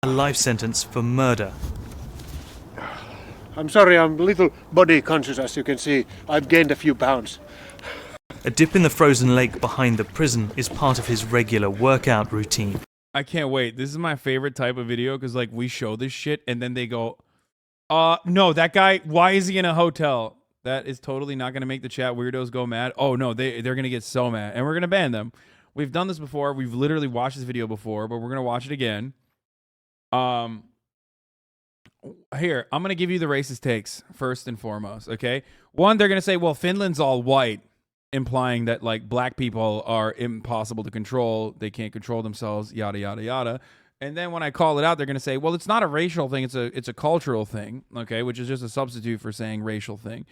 a life sentence for murder. I'm sorry, I'm a little body conscious, as you can see. I've gained a few pounds. A dip in the frozen lake behind the prison is part of his regular workout routine. I can't wait. This is my favorite type of video because, like, we show this shit and then they go, no, that guy, why is he in a hotel? That is totally not going to make the chat weirdos go mad. Oh, no, they're going to get so mad. And we're going to ban them. We've done this before. We've literally watched this video before, but we're going to watch it again. Here, I'm going to give you the racist takes first and foremost, okay? One, they're going to say, well, Finland's all white, implying that, like, black people are impossible to control. They can't control themselves, yada, yada, yada. And then when I call it out, they're going to say, well, it's not a racial thing. It's a cultural thing, okay, which is just a substitute for saying racial thing.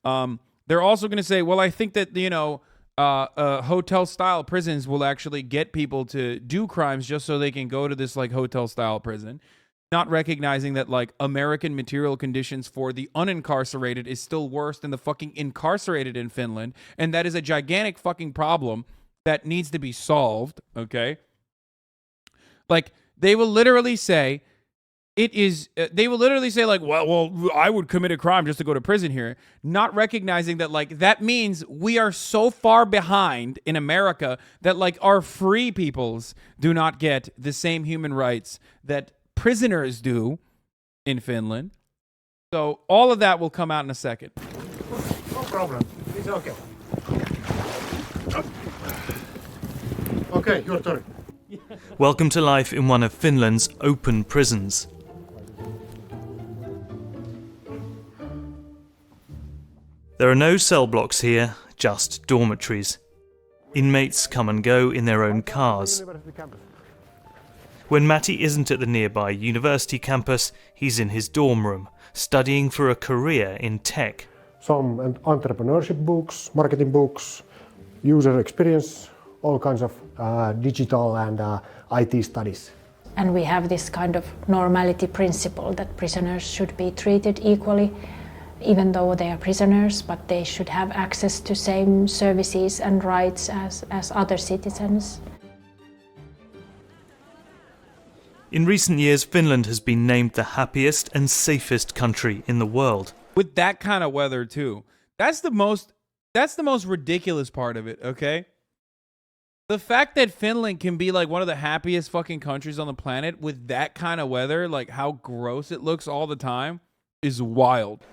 They're also going to say, well, I think that, you know, hotel-style prisons will actually get people to do crimes just so they can go to this, like, hotel-style prison, not recognizing that, like, American material conditions for the unincarcerated is still worse than the fucking incarcerated in Finland, and that is a gigantic fucking problem that needs to be solved, okay? Like, they will literally say, like, well, I would commit a crime just to go to prison here, not recognizing that, like, that means we are so far behind in America that, like, our free peoples do not get the same human rights that prisoners do in Finland. So all of that will come out in a second. No problem. It's okay. Okay, your turn. Welcome to life in one of Finland's open prisons. There are no cell blocks here, just dormitories. Inmates come and go in their own cars. When Matti isn't at the nearby university campus, he's in his dorm room, studying for a career in tech. Some entrepreneurship books, marketing books, user experience, all kinds of digital and IT studies. And we have this kind of normality principle that prisoners should be treated equally, even though they are prisoners, but they should have access to same services and rights as other citizens. In recent years, Finland has been named the happiest and safest country in the world. With that kind of weather too. That's the most ridiculous part of it, okay? The fact that Finland can be like one of the happiest fucking countries on the planet with that kind of weather, like how gross it looks all the time, is wild.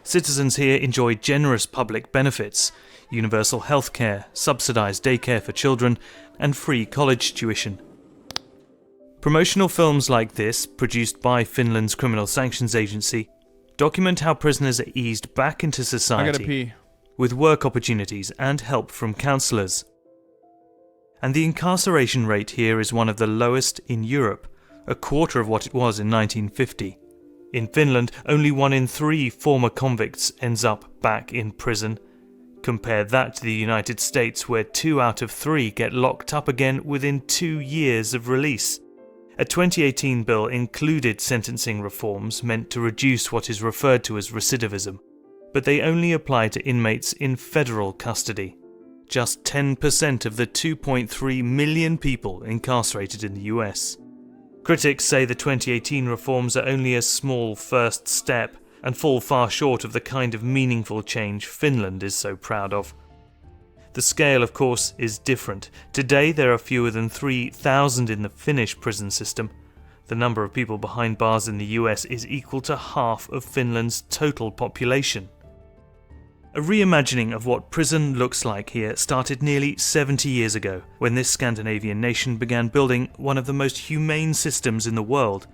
Citizens here enjoy generous public benefits, universal healthcare, subsidized daycare for children, and free college tuition. Promotional films like this, produced by Finland's Criminal Sanctions Agency, document how prisoners are eased back into society I gotta pee. with work opportunities and help from counsellors. And the incarceration rate here is one of the lowest in Europe, a quarter of what it was in 1950. In Finland, only 1 in 3 former convicts ends up back in prison. Compare that to the United States, where 2 out of 3 get locked up again within 2 years of release. A 2018 bill included sentencing reforms meant to reduce what is referred to as recidivism, but they only apply to inmates in federal custody. Just 10% of the 2.3 million people incarcerated in the US. Critics say the 2018 reforms are only a small first step and fall far short of the kind of meaningful change Finland is so proud of. The scale, of course, is different. Today there are fewer than 3,000 in the Finnish prison system. The number of people behind bars in the US is equal to half of Finland's total population. A reimagining of what prison looks like here started nearly 70 years ago, when this Scandinavian nation began building one of the most humane systems in the world.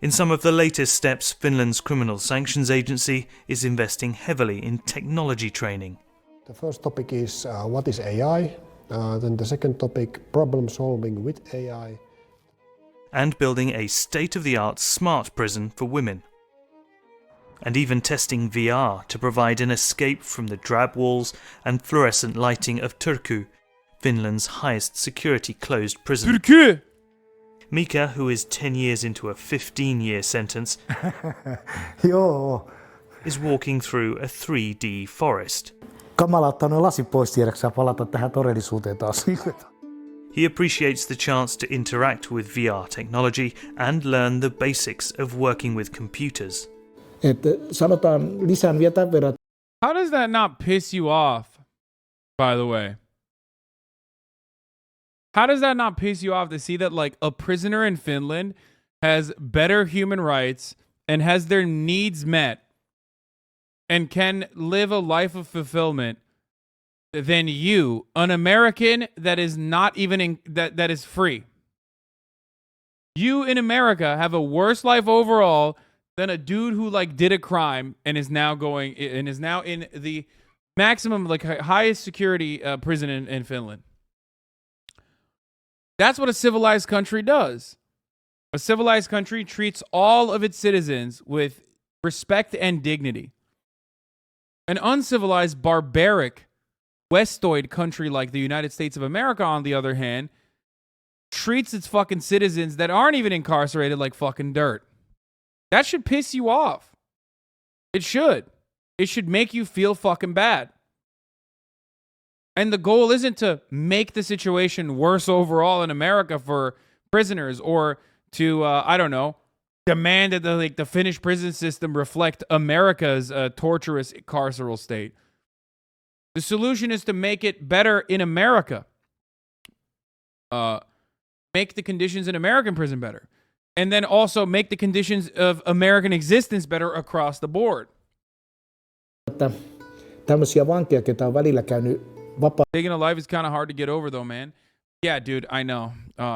In some of the latest steps, Finland's Criminal Sanctions Agency is investing heavily in technology training. The first topic is what is AI, then the second topic, problem solving with AI. And building a state-of-the-art smart prison for women. And even testing VR to provide an escape from the drab walls and fluorescent lighting of Turku, Finland's highest security closed prison. Turku! Mika, who is 10 years into a 15-year sentence, is walking through a 3D forest. Kamala ottaa noin lasin pois tiedäksä palata tähän todellisuuteen taas. He appreciates the chance to interact with VR technology and learn the basics of working with computers. Sanotaan lisään vielä tämän verran. How does that not piss you off, by the way? How does that not piss you off to see that like a prisoner in Finland has better human rights and has their needs met and can live a life of fulfillment than you, an American that is not even that is free? You in America have a worse life overall than a dude who like did a crime and is now in the maximum like highest security prison in Finland. That's what a civilized country does. A civilized country treats all of its citizens with respect and dignity. An uncivilized, barbaric, Westoid country like the United States of America, on the other hand, treats its fucking citizens that aren't even incarcerated like fucking dirt. That should piss you off. It should. It should make you feel fucking bad. And the goal isn't to make the situation worse overall in America for prisoners or to, I don't know, demand that the Finnish prison system reflect America's torturous carceral state. The solution is to make it better in America. Make the conditions in American prison better. And then also make the conditions of American existence better across the board. Tämmöisiä vankeja, ketä on välillä käynyt Taking a life is kind of hard to get over though, man. Yeah, dude, I know.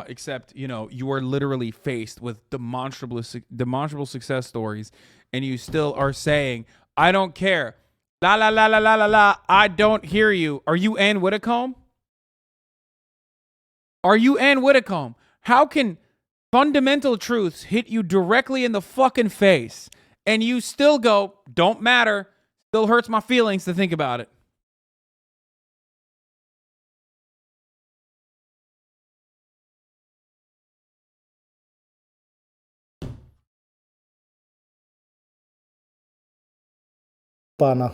Except, you know, you are literally faced with demonstrable success stories and you still are saying, I don't care. La la la la la la la. I don't hear you. Are you Ann Whitcomb? Are you Ann Whitcomb? How can fundamental truths hit you directly in the fucking face and you still go, don't matter. Still hurts my feelings to think about it.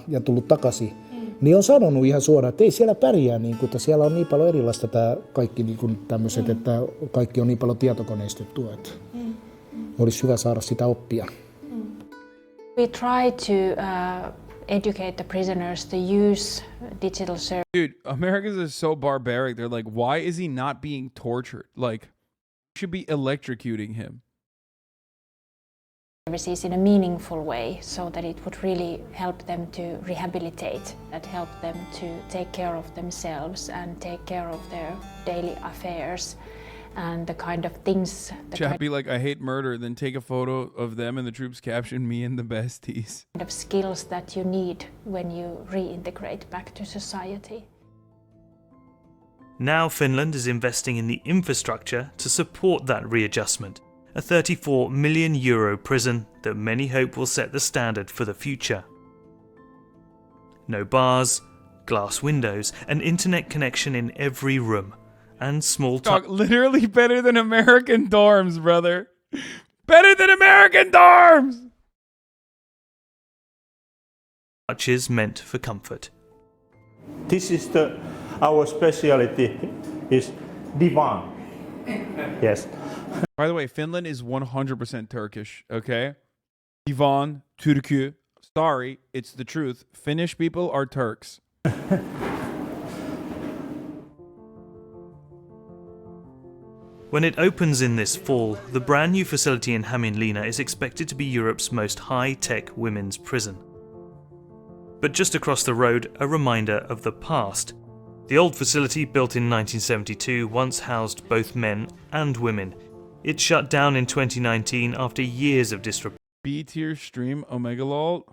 ja tullut takaisin, niin on sanonut ihan suoraan, että ei siellä pärjää, niin kuin, että siellä on niin paljon erilaista tämä kaikki niin kuin tämmöiset, että kaikki on niin paljon tietokoneistettua, että olisi hyvä saada sitä oppia. We try to educate the prisoners to use digital services. Dude, Americans are so barbaric. They're like, why is he not being tortured? Like, we should be electrocuting him. In a meaningful way so that it would really help them to rehabilitate, that help them to take care of themselves and take care of their daily affairs and the kind of things. Chat be like, I hate murder, then take a photo of them and the troops caption me and the besties. Kind of skills that you need when you reintegrate back to society. Now Finland is investing in the infrastructure to support that readjustment. A €34 million prison that many hope will set the standard for the future. No bars, glass windows, an internet connection in every room, and small Dog, literally better than American dorms, brother. Better than American dorms! touches meant for comfort. This is our specialty is divan. Yes. By the way, Finland is 100% Turkish, okay? Divan, Türkü. Sorry, it's the truth. Finnish people are Turks. When it opens in this fall, the brand new facility in Hämeenlinna is expected to be Europe's most high-tech women's prison. But just across the road, a reminder of the past. The old facility, built in 1972, once housed both men and women. It shut down in 2019 after years of disrepair. B-tier stream Omegalol.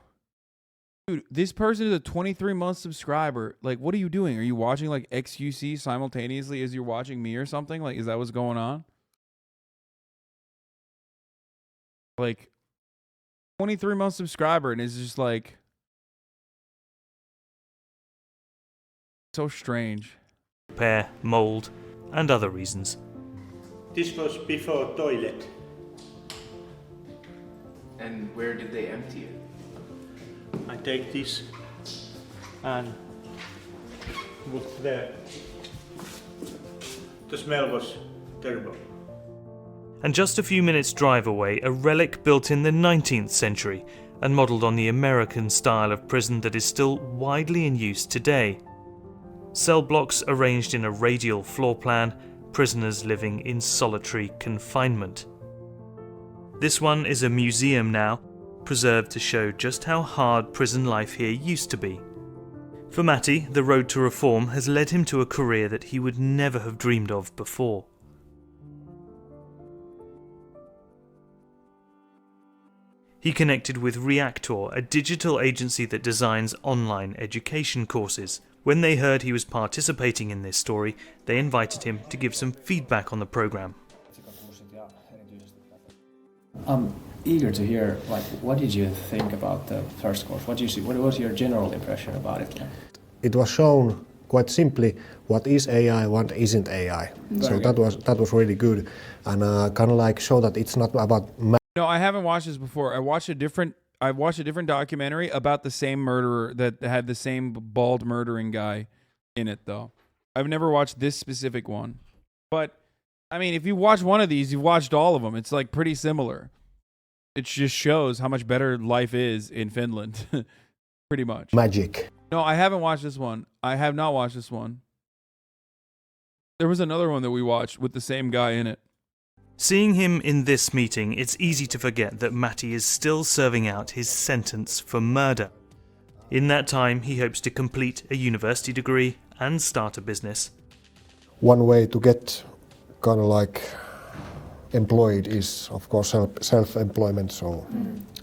Dude, this person is a 23-month subscriber. Like, what are you doing? Are you watching, like, XQC simultaneously as you're watching me or something? Like, is that what's going on? Like, 23-month subscriber, and it's just, like, so strange. Repair, mold, and other reasons. This was before toilet. And where did they empty it? I take this and put there. The smell was terrible. And just a few minutes' drive away, a relic built in the 19th century and modelled on the American style of prison that is still widely in use today. Cell blocks arranged in a radial floor plan, prisoners living in solitary confinement. This one is a museum now, preserved to show just how hard prison life here used to be. For Matti, the road to reform has led him to a career that he would never have dreamed of before. He connected with Reactor, a digital agency that designs online education courses. When they heard he was participating in this story, they invited him to give some feedback on the program. I'm eager to hear, what did you think about the first course? What was your general impression about it? It was shown quite simply what is AI, what isn't AI. So that was really good, and kind of like show that it's not about. No, I haven't watched this before. I watched a different documentary about the same murderer that had the same bald murdering guy in it, though. I've never watched this specific one. But, I mean, if you watch one of these, you've watched all of them. It's, pretty similar. It just shows how much better life is in Finland. Pretty much. Magic. No, I haven't watched this one. I have not watched this one. There was another one that we watched with the same guy in it. Seeing him in this meeting, it's easy to forget that Matti is still serving out his sentence for murder. In that time, he hopes to complete a university degree and start a business. One way to get kind of employed is, of course, self-employment. So,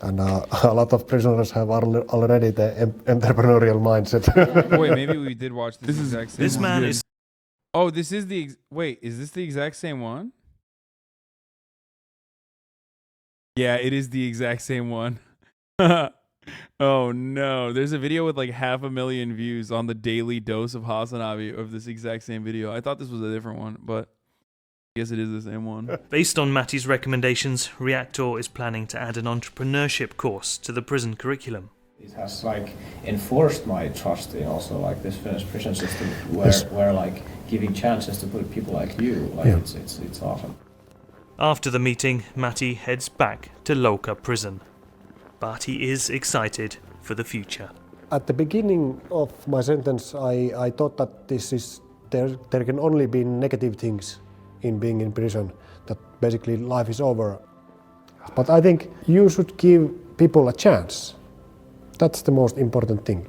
and a lot of prisoners have already the entrepreneurial mindset. Wait, maybe we did watch this exact same one. This man is... Oh, this is the... Wait, is this the exact same one? Yeah, it is the exact same one. Oh no, there's a video with 500,000 views on the daily dose of HasanAbi of this exact same video. I thought this was a different one, but I guess it is the same one. Based on Matti's recommendations, Reactor is planning to add an entrepreneurship course to the prison curriculum. It has enforced my trust in also this Finnish prison system where giving chances to people like you, it's awesome. After the meeting, Matti heads back to Louka prison. But he is excited for the future. At the beginning of my sentence, I thought that there can only be negative things in being in prison, that basically life is over. But I think you should give people a chance. That's the most important thing.